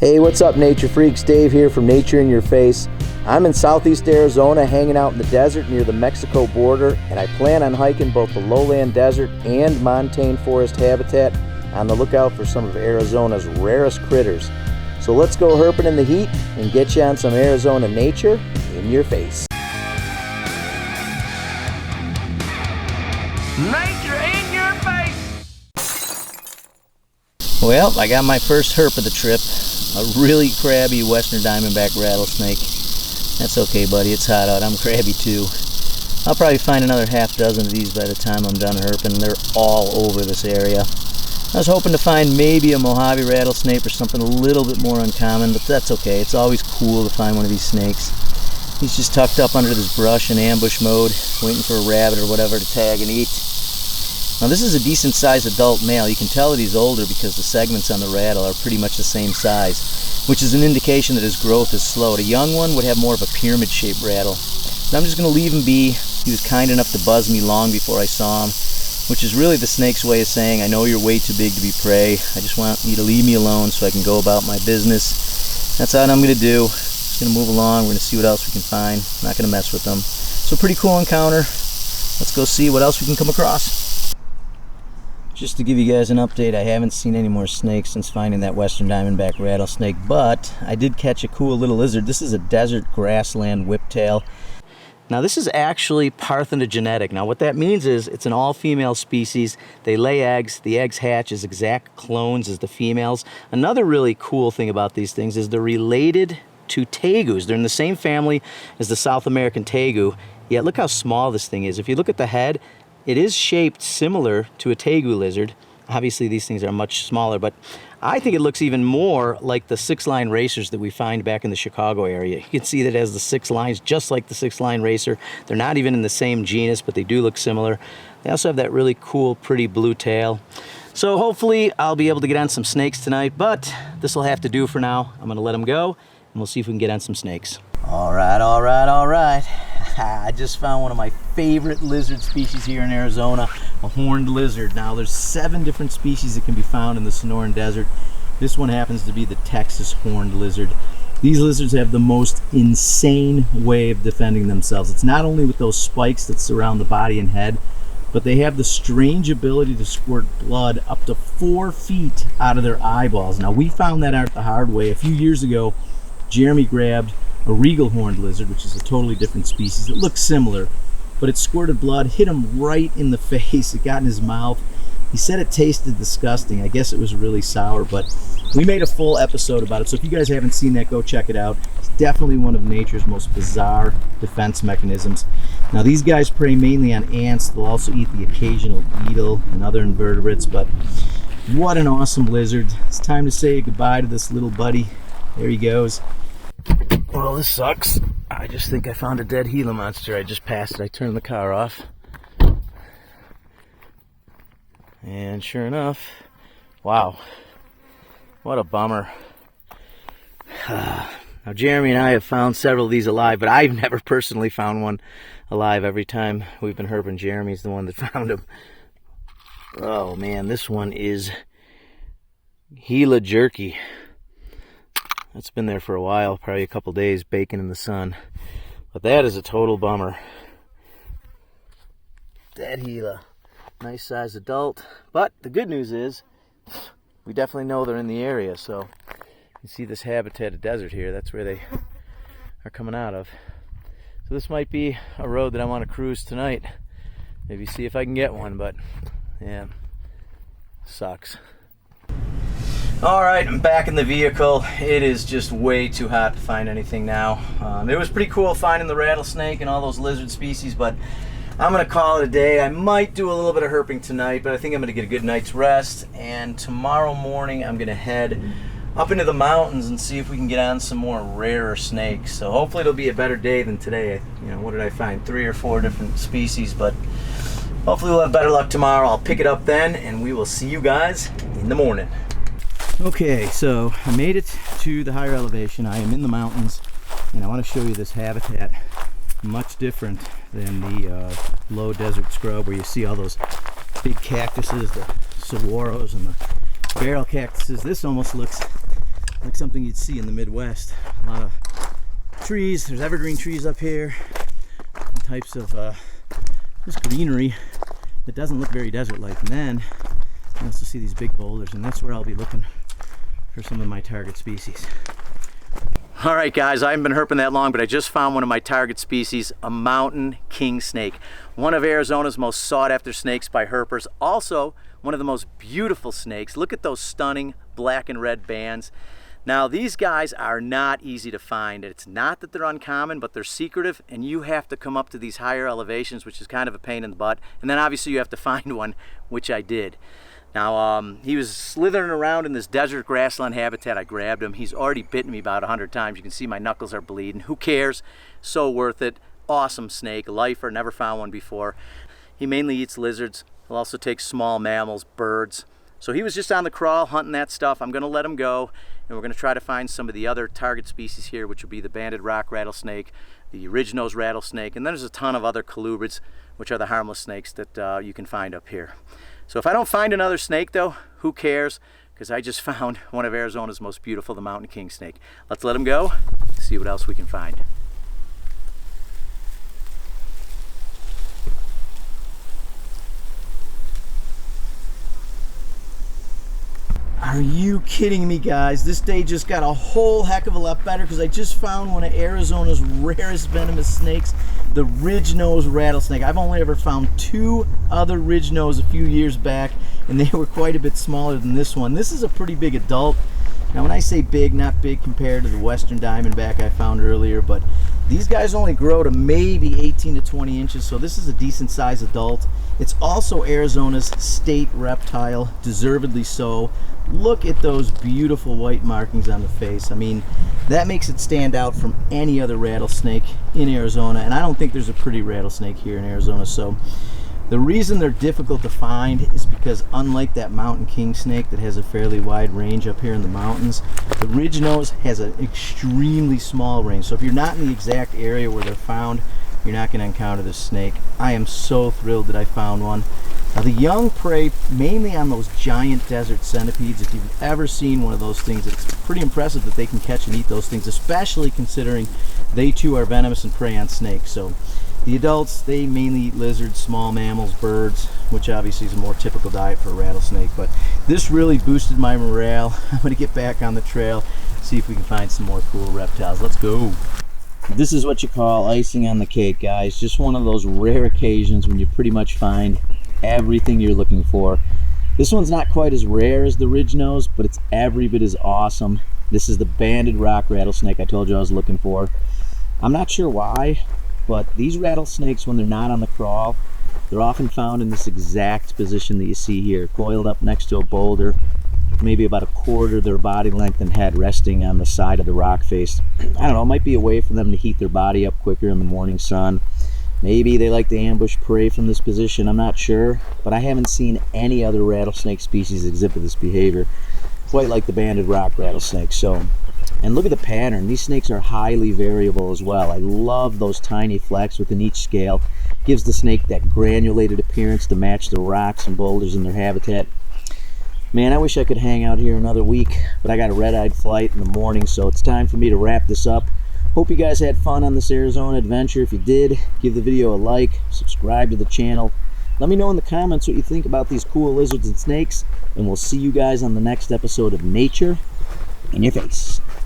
Hey, what's up, nature freaks? Dave here from Nature in Your Face. I'm in southeast Arizona hanging out in the desert near the Mexico border, and I plan on hiking both the lowland desert and montane forest habitat on the lookout for some of Arizona's rarest critters. So let's go herping in the heat and get you on some Arizona nature in your face. Nature in your face! Well, I got my first herp of the trip. A really crabby western diamondback rattlesnake. That's okay, buddy, it's hot out. I'm crabby too. I'll probably find another half dozen of these by the time I'm done herping. They're all over this area. I was hoping to find maybe a Mojave rattlesnake or something a little bit more uncommon, but that's okay. It's always cool to find one of these snakes. He's just tucked up under this brush in ambush mode, waiting for a rabbit or whatever to tag and eat. Now this is a decent sized adult male. You can tell that he's older because the segments on the rattle are pretty much the same size, which is an indication that his growth is slow. A young one would have more of a pyramid shaped rattle. So I'm just going to leave him be. He was kind enough to buzz me long before I saw him, which is really the snake's way of saying, I know you're way too big to be prey. I just want you to leave me alone so I can go about my business. That's all I'm going to do. Just going to move along. We're going to see what else we can find. Not going to mess with them. So pretty cool encounter. Let's go see what else we can come across. Just to give you guys an update, I haven't seen any more snakes since finding that western diamondback rattlesnake, but I did catch a cool little lizard. This is a desert grassland whiptail. Now this is actually parthenogenetic. Now what that means is it's an all-female species. They lay eggs. The eggs hatch as exact clones as the females. Another really cool thing about these things is they're related to tegus. They're in the same family as the South American tegu. Yet look how small this thing is. If you look at the head, it is shaped similar to a tegu lizard. Obviously these things are much smaller, but I think it looks even more like the 6-line racers that we find back in the Chicago area. You can see that it has the 6 lines just like the 6-line racer. They're not even in the same genus, but they do look similar. They also have that really cool, pretty blue tail. So hopefully I'll be able to get on some snakes tonight, but this will have to do for now. I'm gonna let them go and we'll see if we can get on some snakes. All right. I just found one of my favorite lizard species here in Arizona, a horned lizard. Now there's 7 different species that can be found in the Sonoran Desert. This one happens to be the Texas horned lizard. These lizards have the most insane way of defending themselves. It's not only with those spikes that surround the body and head, but they have the strange ability to squirt blood up to 4 feet out of their eyeballs. Now we found that out the hard way. A few years ago, Jeremy grabbed a regal horned lizard, which is a totally different species. It looks similar, but it squirted blood, hit him right in the face. It got in his mouth. He said it tasted disgusting. I guess it was really sour, but we made a full episode about it. So if you guys haven't seen that, go check it out. It's definitely one of nature's most bizarre defense mechanisms. Now these guys prey mainly on ants. They'll also eat the occasional beetle and other invertebrates, but what an awesome lizard. It's time to say goodbye to this little buddy. There he goes. Well, this sucks. I just think I found a dead Gila monster. I just passed it. I turned the car off. And sure enough, wow. What a bummer. Now, Jeremy and I have found several of these alive, but I've never personally found one alive. Every time we've been herping, Jeremy's the one that found him. Oh, man, this one is Gila jerky. It's been there for a while, probably a couple days, baking in the sun. But that is a total bummer. Dead Gila. Nice sized adult. But the good news is, we definitely know they're in the area. So you see this habitat of desert here. That's where they are coming out of. So this might be a road that I want to cruise tonight. Maybe see if I can get one, but yeah, sucks. Alright, I'm back in the vehicle. It is just way too hot to find anything now. It was pretty cool finding the rattlesnake and all those lizard species, but I'm going to call it a day. I might do a little bit of herping tonight, but I think I'm going to get a good night's rest. And tomorrow morning, I'm going to head up into the mountains and see if we can get on some more rarer snakes. So hopefully it'll be a better day than today. You know, what did I find? 3 or 4 different species, but hopefully we'll have better luck tomorrow. I'll pick it up then, and we will see you guys in the morning. Okay, so I made it to the higher elevation. I am in the mountains, and I want to show you this habitat. Much different than the low desert scrub where you see all those big cactuses, the saguaros and the barrel cactuses. This almost looks like something you'd see in the Midwest. A lot of trees, there's evergreen trees up here, types of just greenery that doesn't look very desert-like. And then you also see these big boulders, and that's where I'll be looking for some of my target species. All right, guys, I haven't been herping that long, but I just found one of my target species, a mountain king snake. One of Arizona's most sought-after snakes by herpers. Also, one of the most beautiful snakes. Look at those stunning black and red bands. Now, these guys are not easy to find. It's not that they're uncommon, but they're secretive, and you have to come up to these higher elevations, which is kind of a pain in the butt. And then obviously you have to find one, which I did. Now, he was slithering around in this desert grassland habitat. I grabbed him. He's already bitten me about 100 times. You can see my knuckles are bleeding. Who cares? So worth it. Awesome snake, lifer, never found one before. He mainly eats lizards. He'll also take small mammals, birds. So he was just on the crawl hunting that stuff. I'm gonna let him go, and we're gonna try to find some of the other target species here, which would be the banded rock rattlesnake, the ridge-nosed rattlesnake, and then there's a ton of other colubrids, which are the harmless snakes that you can find up here. So if I don't find another snake though, who cares? Because I just found one of Arizona's most beautiful, the mountain king snake. Let's let him go, see what else we can find. Are you kidding me, guys? This day just got a whole heck of a lot better because I just found one of Arizona's rarest venomous snakes, the ridge-nosed rattlesnake. I've only ever found 2 other ridge-nosed a few years back, and they were quite a bit smaller than this one. This is a pretty big adult. Now, when I say big, not big compared to the western diamondback I found earlier, but these guys only grow to maybe 18 to 20 inches, so this is a decent sized adult. It's also Arizona's state reptile, deservedly so. Look at those beautiful white markings on the face. I mean, that makes it stand out from any other rattlesnake in Arizona, and I don't think there's a pretty rattlesnake here in Arizona. So the reason they're difficult to find is because unlike that mountain king snake that has a fairly wide range up here in the mountains, the ridge nose has an extremely small range. So if you're not in the exact area where they're found, you're not going to encounter this snake. I am so thrilled that I found one. Now, the young prey mainly on those giant desert centipedes. If you've ever seen one of those things, it's pretty impressive that they can catch and eat those things, especially considering they too are venomous and prey on snakes. So the adults, they mainly eat lizards, small mammals, birds, which obviously is a more typical diet for a rattlesnake. But this really boosted my morale. I'm going to get back on the trail, see if we can find some more cool reptiles. Let's go. This is what you call icing on the cake, guys. Just one of those rare occasions when you pretty much find everything you're looking for. This one's not quite as rare as the ridge nose, but it's every bit as awesome. This is the banded rock rattlesnake I told you I was looking for. I'm not sure why, but these rattlesnakes, when they're not on the crawl, they're often found in this exact position that you see here, coiled up next to a boulder, maybe about a quarter of their body length and head resting on the side of the rock face. I don't know, it might be a way for them to heat their body up quicker in the morning sun. Maybe they like to ambush prey from this position, I'm not sure, but I haven't seen any other rattlesnake species exhibit this behavior, quite like the banded rock rattlesnake. So, and look at the pattern. These snakes are highly variable as well. I love those tiny flecks within each scale. Gives the snake that granulated appearance to match the rocks and boulders in their habitat. Man, I wish I could hang out here another week, but I got a red-eyed flight in the morning, so it's time for me to wrap this up. Hope you guys had fun on this Arizona adventure. If you did, give the video a like, subscribe to the channel. Let me know in the comments what you think about these cool lizards and snakes, and we'll see you guys on the next episode of Nature in Your Face.